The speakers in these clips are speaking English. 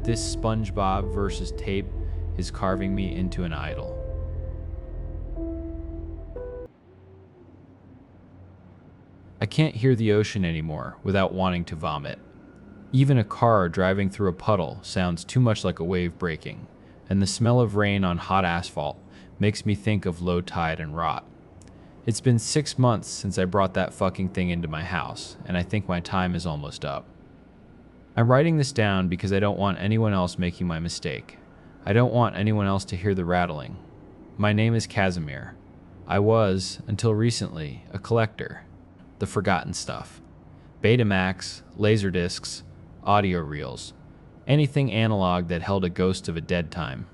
This SpongeBob versus tape is carving me into an idol. I can't hear the ocean anymore without wanting to vomit. Even a car driving through a puddle sounds too much like a wave breaking, and the smell of rain on hot asphalt makes me think of low tide and rot. It's been 6 months since I brought that fucking thing into my house, and I think my time is almost up. I'm writing this down because I don't want anyone else making my mistake. I don't want anyone else to hear the rattling. My name is Casimir. I was, until recently, a collector. The forgotten stuff. Betamax, laserdiscs, audio reels. Anything analog that held a ghost of a dead time.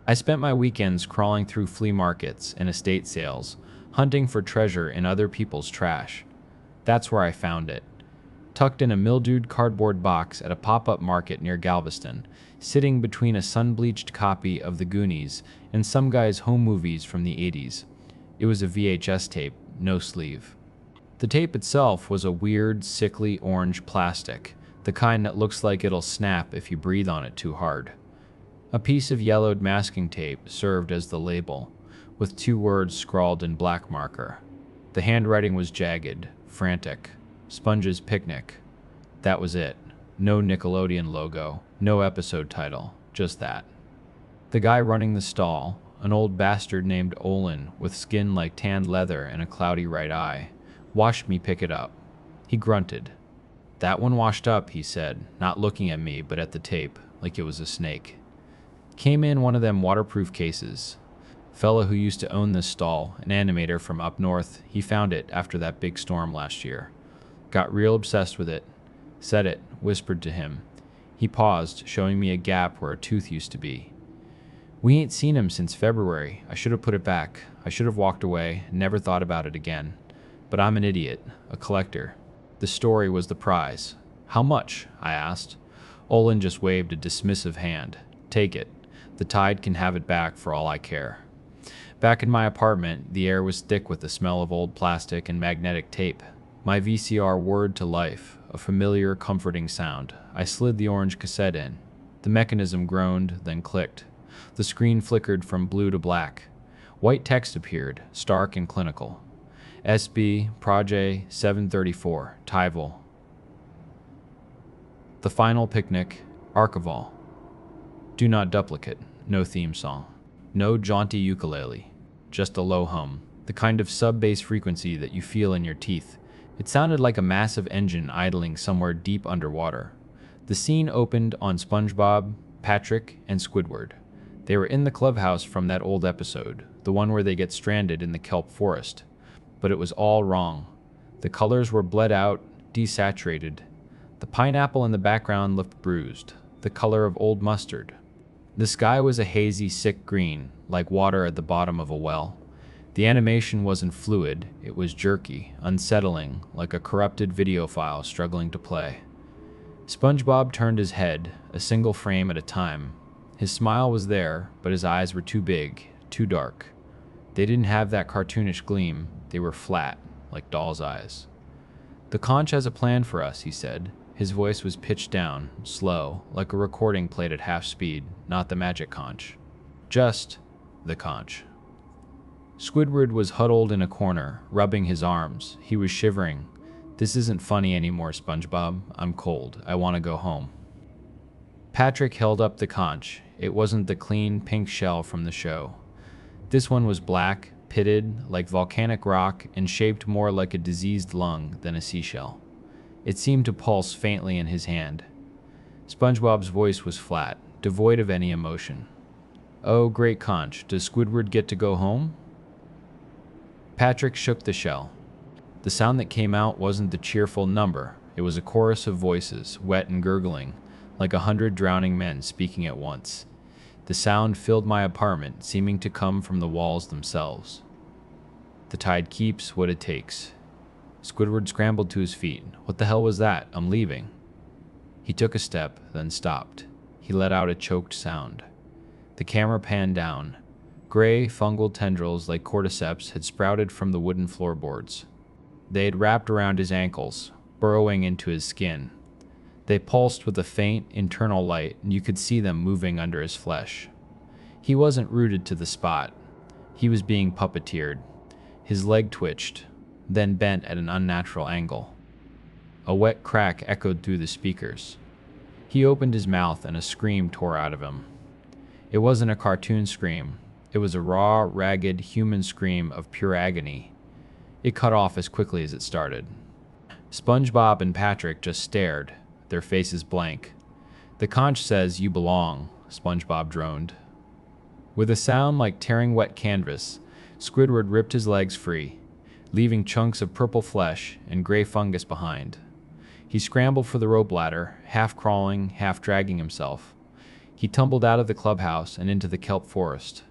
I spent my weekends crawling through flea markets and estate sales, hunting for treasure in other people's trash. That's where I found it. Tucked in a mildewed cardboard box at a pop-up market near Galveston, sitting between a sun-bleached copy of The Goonies and some guy's home movies from the 80s. It was a VHS tape, no sleeve. The tape itself was a weird, sickly orange plastic, the kind that looks like it'll snap if you breathe on it too hard. A piece of yellowed masking tape served as the label, with 2 words scrawled in black marker. The handwriting was jagged, frantic. Sponge's Picnic. That was it. No Nickelodeon logo, no episode title, just that. The guy running the stall, an old bastard named Olin with skin like tanned leather and a cloudy right eye, watched me pick it up. He grunted. "That one washed up," he said, not looking at me but at the tape, like it was a snake. Came in one of them waterproof cases. Fella who used to own this stall, an animator from up north, he found it after that big storm last year. Got real obsessed with it. Said it, whispered to him. He paused, showing me a gap where a tooth used to be. "We ain't seen him since February. I should have put it back. I should have walked away, and never thought about it again. But I'm an idiot, a collector. The story was the prize." "How much?" I asked. Olin just waved a dismissive hand. "Take it. The tide can have it back for all I care." Back in my apartment, the air was thick with the smell of old plastic and magnetic tape. My VCR whirred to life, a familiar, comforting sound. I slid the orange cassette in. The mechanism groaned, then clicked. The screen flickered from blue to black. White text appeared, stark and clinical. SB, Proje 734, Tyval. The Final Picnic, Archival. Do not duplicate, no theme song. No jaunty ukulele, just a low hum, the kind of sub-bass frequency that you feel in your teeth. It sounded like a massive engine idling somewhere deep underwater. The scene opened on SpongeBob, Patrick, and Squidward. They were in the clubhouse from that old episode, the one where they get stranded in the kelp forest. But it was all wrong. The colors were bled out, desaturated. The pineapple in the background looked bruised, the color of old mustard. The sky was a hazy, sick green, like water at the bottom of a well. The animation wasn't fluid, it was jerky, unsettling, like a corrupted video file struggling to play. SpongeBob turned his head, a single frame at a time. His smile was there, but his eyes were too big, too dark. They didn't have that cartoonish gleam, they were flat, like doll's eyes. "The Conch has a plan for us," he said. His voice was pitched down, slow, like a recording played at half speed, not the magic conch. Just the conch. Squidward was huddled in a corner, rubbing his arms. He was shivering. "This isn't funny anymore, SpongeBob. I'm cold. I want to go home." Patrick held up the conch. It wasn't the clean pink shell from the show. This one was black, pitted, like volcanic rock, and shaped more like a diseased lung than a seashell. It seemed to pulse faintly in his hand. SpongeBob's voice was flat, devoid of any emotion. "Oh, great Conch, does Squidward get to go home?" Patrick shook the shell. The sound that came out wasn't the cheerful number. It was a chorus of voices, wet and gurgling, like 100 drowning men speaking at once. The sound filled my apartment, seeming to come from the walls themselves. "The tide keeps what it takes." Squidward scrambled to his feet. "What the hell was that? I'm leaving." He took a step, then stopped. He let out a choked sound. The camera panned down. Gray, fungal tendrils like cordyceps had sprouted from the wooden floorboards. They had wrapped around his ankles, burrowing into his skin. They pulsed with a faint, internal light, and you could see them moving under his flesh. He wasn't rooted to the spot. He was being puppeteered. His leg twitched, then bent at an unnatural angle. A wet crack echoed through the speakers. He opened his mouth and a scream tore out of him. It wasn't a cartoon scream. It was a raw, ragged, human scream of pure agony. It cut off as quickly as it started. SpongeBob and Patrick just stared, their faces blank. "The conch says you belong," SpongeBob droned. With a sound like tearing wet canvas, Squidward ripped his legs free, leaving chunks of purple flesh and gray fungus behind. He scrambled for the rope ladder, half crawling, half dragging himself. He tumbled out of the clubhouse and into the kelp forest.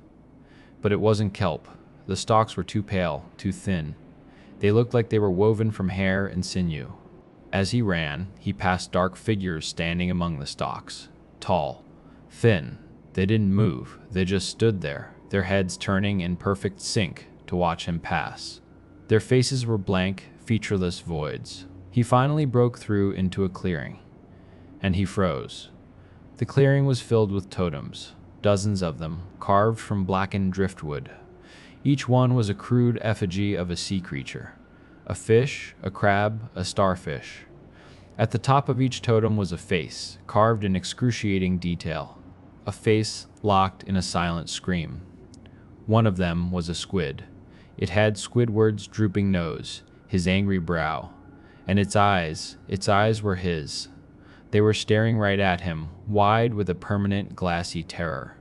But it wasn't kelp. The stalks were too pale, too thin. They looked like they were woven from hair and sinew. As he ran, he passed dark figures standing among the stalks. Tall, thin. They didn't move. They just stood there, their heads turning in perfect sync to watch him pass. Their faces were blank, featureless voids. He finally broke through into a clearing, and he froze. The clearing was filled with totems, dozens of them, carved from blackened driftwood. Each one was a crude effigy of a sea creature. A fish, a crab, a starfish. At the top of each totem was a face, carved in excruciating detail. A face locked in a silent scream. One of them was a squid. It had Squidward's drooping nose, his angry brow, and its eyes were his. They were staring right at him, wide with a permanent glassy terror.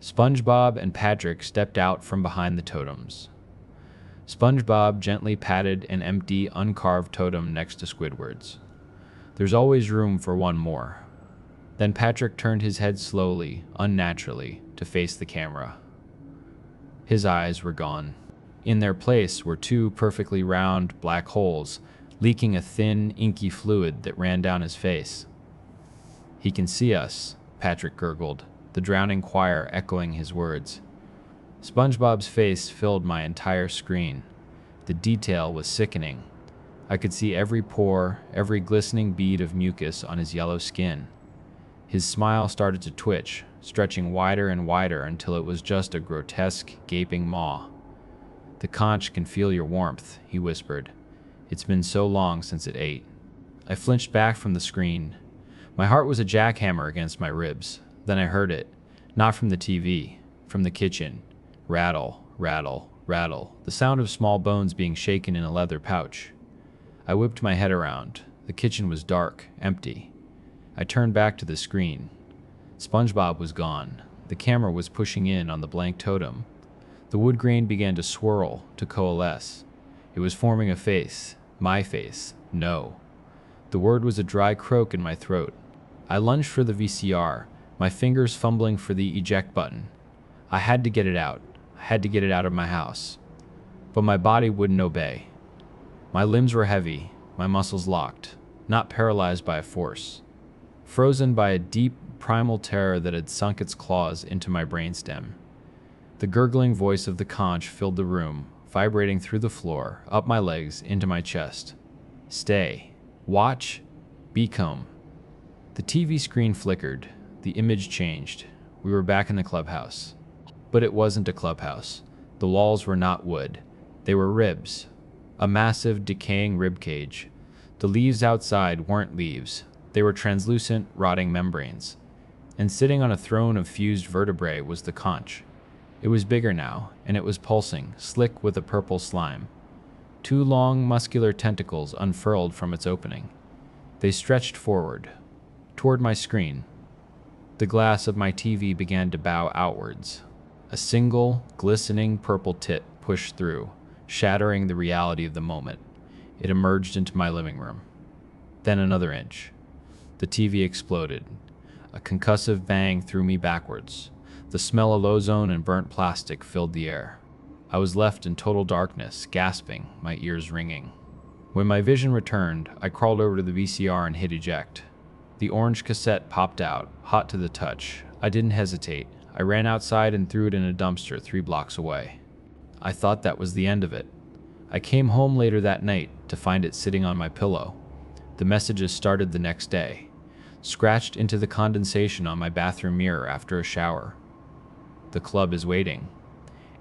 SpongeBob and Patrick stepped out from behind the totems. SpongeBob gently patted an empty, uncarved totem next to Squidward's. "There's always room for one more." Then Patrick turned his head slowly, unnaturally, to face the camera. His eyes were gone. In their place were two perfectly round black holes, leaking a thin, inky fluid that ran down his face. "He can see us," Patrick gurgled, the drowning choir echoing his words. SpongeBob's face filled my entire screen. The detail was sickening. I could see every pore, every glistening bead of mucus on his yellow skin. His smile started to twitch, stretching wider and wider until it was just a grotesque, gaping maw. "The conch can feel your warmth," he whispered. "It's been so long since it ate." I flinched back from the screen. My heart was a jackhammer against my ribs. Then I heard it, not from the TV, from the kitchen. Rattle, rattle, rattle, the sound of small bones being shaken in a leather pouch. I whipped my head around. The kitchen was dark, empty. I turned back to the screen. SpongeBob was gone. The camera was pushing in on the blank totem. The wood grain began to swirl, to coalesce. It was forming a face. My face. No. The word was a dry croak in my throat. I lunged for the VCR, my fingers fumbling for the eject button. I had to get it out. I had to get it out of my house. But my body wouldn't obey. My limbs were heavy, my muscles locked, not paralyzed by a force. Frozen by a deep, primal terror that had sunk its claws into my brainstem. The gurgling voice of the conch filled the room, vibrating through the floor, up my legs, into my chest. "Stay. Watch. Be calm." The TV screen flickered. The image changed. We were back in the clubhouse. But it wasn't a clubhouse. The walls were not wood. They were ribs. A massive, decaying rib cage. The leaves outside weren't leaves. They were translucent, rotting membranes. And sitting on a throne of fused vertebrae was the conch. It was bigger now, and it was pulsing, slick with a purple slime. Two long, muscular tentacles unfurled from its opening. They stretched forward, toward my screen. The glass of my TV began to bow outwards. A single, glistening purple tit pushed through, shattering the reality of the moment. It emerged into my living room. Then another inch. The TV exploded. A concussive bang threw me backwards. The smell of ozone and burnt plastic filled the air. I was left in total darkness, gasping, my ears ringing. When my vision returned, I crawled over to the VCR and hit eject. The orange cassette popped out, hot to the touch. I didn't hesitate. I ran outside and threw it in a dumpster 3 blocks away. I thought that was the end of it. I came home later that night to find it sitting on my pillow. The messages started the next day, scratched into the condensation on my bathroom mirror after a shower. The club is waiting.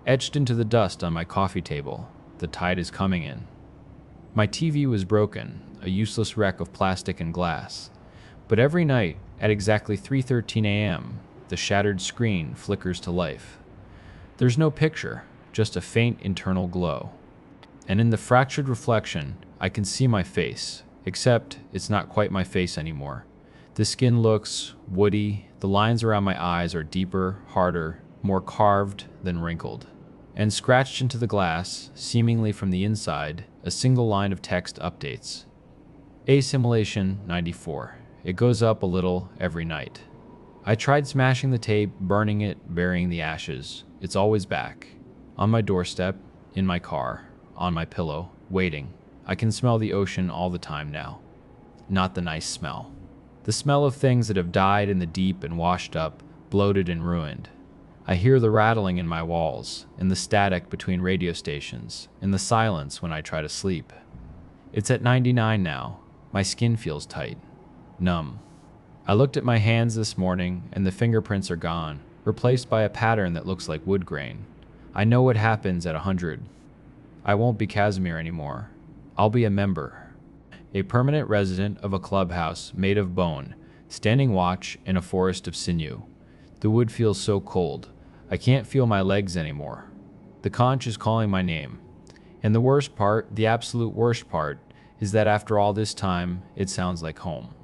Etched into the dust on my coffee table, the tide is coming in. My TV was broken, a useless wreck of plastic and glass. But every night, at exactly 3:13 a.m., the shattered screen flickers to life. There's no picture, just a faint internal glow. And in the fractured reflection, I can see my face, except it's not quite my face anymore. The skin looks woody, the lines around my eyes are deeper, harder, more carved than wrinkled. And scratched into the glass, seemingly from the inside, a single line of text updates. Assimilation 94. It goes up a little every night. I tried smashing the tape, burning it, burying the ashes. It's always back. On my doorstep, in my car, on my pillow, waiting. I can smell the ocean all the time now. Not the nice smell. The smell of things that have died in the deep and washed up, bloated and ruined. I hear the rattling in my walls, and the static between radio stations, and the silence when I try to sleep. It's at 99 now. My skin feels tight, numb. I looked at my hands this morning, and the fingerprints are gone, replaced by a pattern that looks like wood grain. I know what happens at 100. I won't be Casimir anymore. I'll be a member. A permanent resident of a clubhouse made of bone, standing watch in a forest of sinew. The wood feels so cold. I can't feel my legs anymore. The conch is calling my name. And the worst part, the absolute worst part, is that after all this time, it sounds like home.